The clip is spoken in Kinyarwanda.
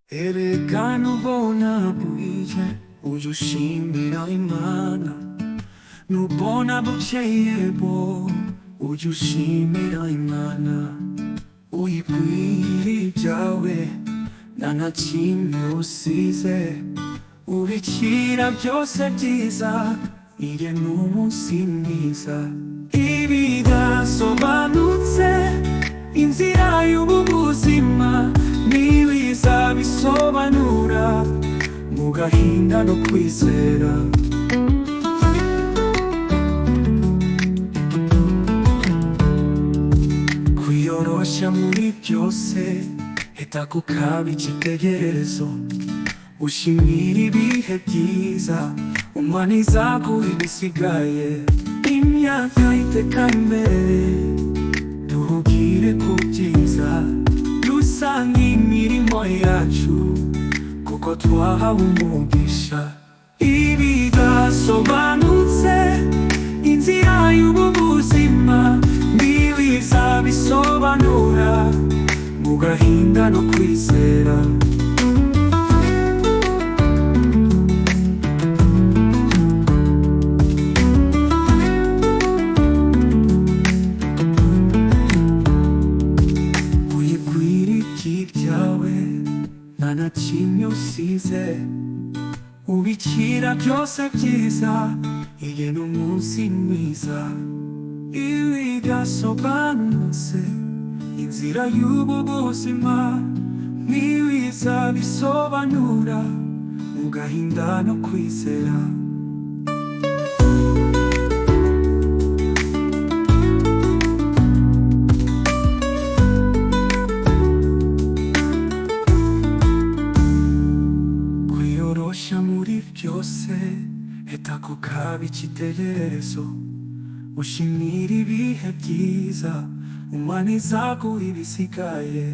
Erega nubona bwije ujye ushimira Imana, nubona bukeye bwo ujye ushimira Imana, uyibwire ibyawe nta na kimwe usize, ubikira byose byiza ire n'umunsi mwiza. Ibidasobanutse inzira y'ubu buzima ntibiza bisobanura mu gahinda no kwizera. Kwiyoroshya muri byose hita kukaba icyitegererezo, ushimira ibihe byiza Imana izaguha ibisigaye. Imyaka iteka imbere duhugire ku byiza, dusanga imirimo yacu kuko twahawe umugisha. Ibidasobanutse inzira y'ubu buzima ntibiza bisobanura mu gahinda no kwizera. Nta na kimwe usize, ubikira byose byiza iye n'umunsi mwiza. Ibidasobanutse inzira y'ubu buzima ntibiza bisobanura mu gahinda no kwizera. Muri byose hita kukaba icyitegererezo, ushimira ibihe byiza Imana izaguha ibisigaye.